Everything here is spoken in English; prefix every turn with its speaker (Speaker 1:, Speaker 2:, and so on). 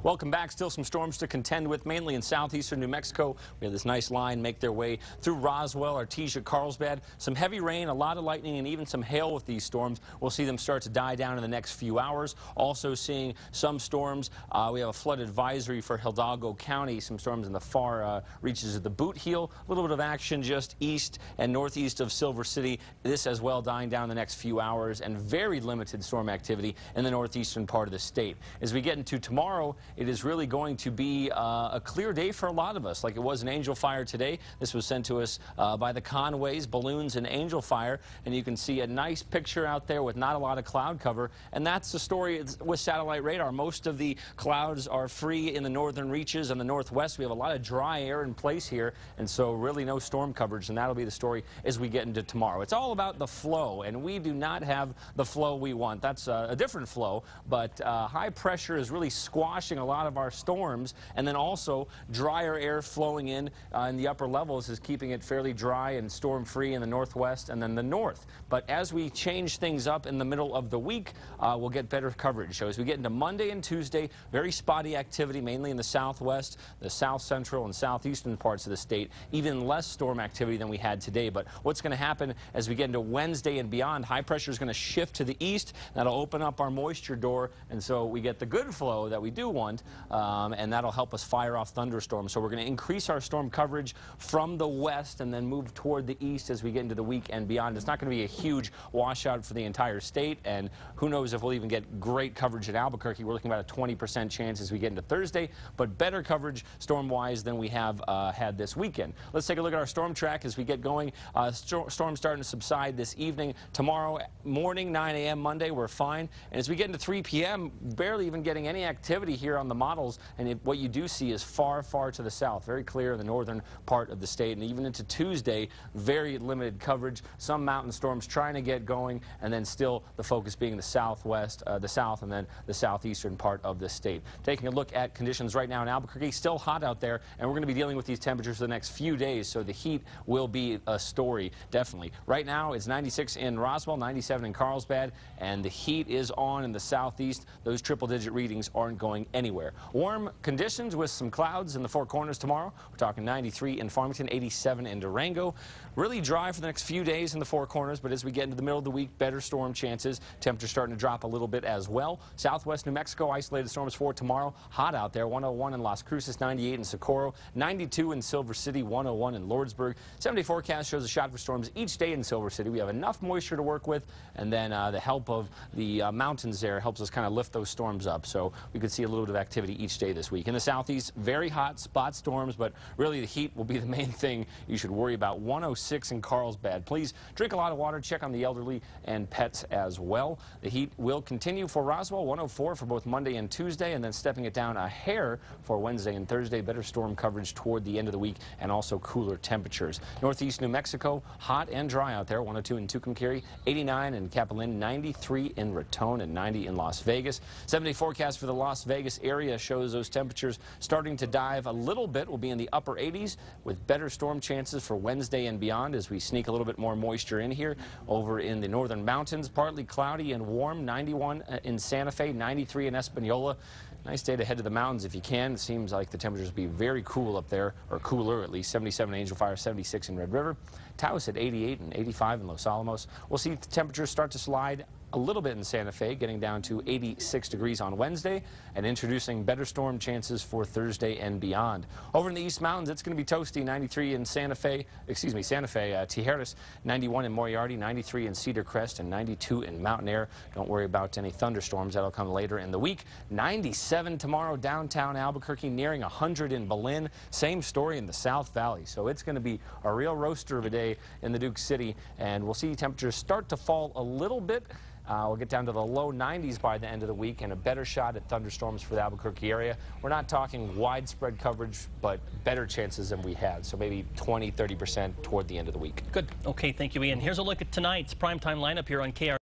Speaker 1: Welcome back. Still some storms to contend with, mainly in southeastern New Mexico. We have this nice line make their way through Roswell, Artesia, Carlsbad. Some heavy rain, a lot of lightning, and even some hail with these storms. We'll see them start to die down in the next few hours. Also seeing some storms. We have a flood advisory for Hidalgo County. Some storms in the far reaches of the Boot Heel. A little bit of action just east and northeast of Silver City. This as well dying down the next few hours, and very limited storm activity in the northeastern part of the state. As we get into tomorrow, it is really going to be a clear day for a lot of us, like it was in Angel Fire today. This was sent to us by the Conways, Balloons, and Angel Fire, and you can see a nice picture out there with not a lot of cloud cover, and that's the story with satellite radar. Most of the clouds are free in the northern reaches and the northwest. We have a lot of dry air in place here, and so really no storm coverage, and that'll be the story as we get into tomorrow. It's all about the flow, and we do not have the flow we want. That's a different flow, but high pressure is really squashing a lot of our storms, and then also drier air flowing in the upper levels is keeping it fairly dry and storm free in the northwest and then the north. But as we change things up in the middle of the week, we'll get better coverage. So as we get into Monday and Tuesday, very spotty activity, mainly in the southwest, the south central and southeastern parts of the state, even less storm activity than we had today. But what's going to happen as we get into Wednesday and beyond, high pressure is going to shift to the east. That'll open up our moisture door, and so we get the good flow that we do want, and that'll help us fire off thunderstorms. So we're going to increase our storm coverage from the west and then move toward the east as we get into the week and beyond. It's not going to be a huge washout for the entire state, and who knows if we'll even get great coverage in Albuquerque. We're looking about a 20% chance as we get into Thursday, but better coverage storm-wise than we have had this weekend. Let's take a look at our storm track as we get going. Storm starting to subside this evening. Tomorrow morning, 9 a.m. Monday, we're fine. And as we get into 3 p.m., barely even getting any activity here on the models, and what you do see is far, far to the south, very clear in the northern part of the state, and even into Tuesday, very limited coverage. Some mountain storms trying to get going, and then still the focus being the southwest, the south, and then the southeastern part of the state. Taking a look at conditions right now in Albuquerque, still hot out there, and we're going to be dealing with these temperatures for the next few days, so the heat will be a story, definitely. Right now, it's 96 in Roswell, 97 in Carlsbad, and the heat is on in the southeast. Those triple-digit readings aren't going anywhere. Warm conditions with some clouds in the Four Corners tomorrow. We're talking 93 in Farmington, 87 in Durango. Really dry for the next few days in the Four Corners, but as we get into the middle of the week, better storm chances. Temperatures starting to drop a little bit as well. Southwest New Mexico, isolated storms for tomorrow. Hot out there, 101 in Las Cruces, 98 in Socorro, 92 in Silver City, 101 in Lordsburg. 7-day forecast shows a shot for storms each day in Silver City. We have enough moisture to work with, and then the help of the mountains there helps us kind of lift those storms up. So we could see a little bit of activity each day this week. In the southeast, very hot spot storms, but really the heat will be the main thing you should worry about. 106 in Carlsbad. Please drink a lot of water. Check on the elderly and pets as well. The heat will continue for Roswell, 104 for both Monday and Tuesday, and then stepping it down a hair for Wednesday and Thursday. Better storm coverage toward the end of the week, and also cooler temperatures. Northeast New Mexico, hot and dry out there. 102 in Tucumcari, 89 in Capilin, 93 in Raton, and 90 in Las Vegas. 7-day forecast for the Las Vegas area shows those temperatures starting to dive a little bit. We'll be in the upper 80s with better storm chances for Wednesday and beyond as we sneak a little bit more moisture in here. Over in the northern mountains, partly cloudy and warm, 91 in Santa Fe, 93 in Espanola. Nice day to head to the mountains if you can. It seems like the temperatures will be very cool up there, or cooler at least. 77 in Angel Fire, 76 in Red River. Taos at 88 and 85 in Los Alamos. We'll see the temperatures start to slide a little bit in Santa Fe, getting down to 86 degrees on Wednesday, and introducing better storm chances for Thursday and beyond. Over in the East Mountains, it's going to be toasty. 93 in Santa Fe, Tijeras, 91 in Moriarty, 93 in Cedar Crest, and 92 in Mountain Air. Don't worry about any thunderstorms. That'll come later in the week. 97 tomorrow downtown Albuquerque, nearing 100 in Belen. Same story in the South Valley. So it's going to be a real roaster of a day in the Duke City, and we'll see temperatures start to fall a little bit. We'll get down to the low 90s by the end of the week, and a better shot at thunderstorms for the Albuquerque area. We're not talking widespread coverage, but better chances than we had. So maybe 20, 30% toward the end of the week.
Speaker 2: Good. Okay, thank you, Ian. Here's a look at tonight's primetime lineup here on KR.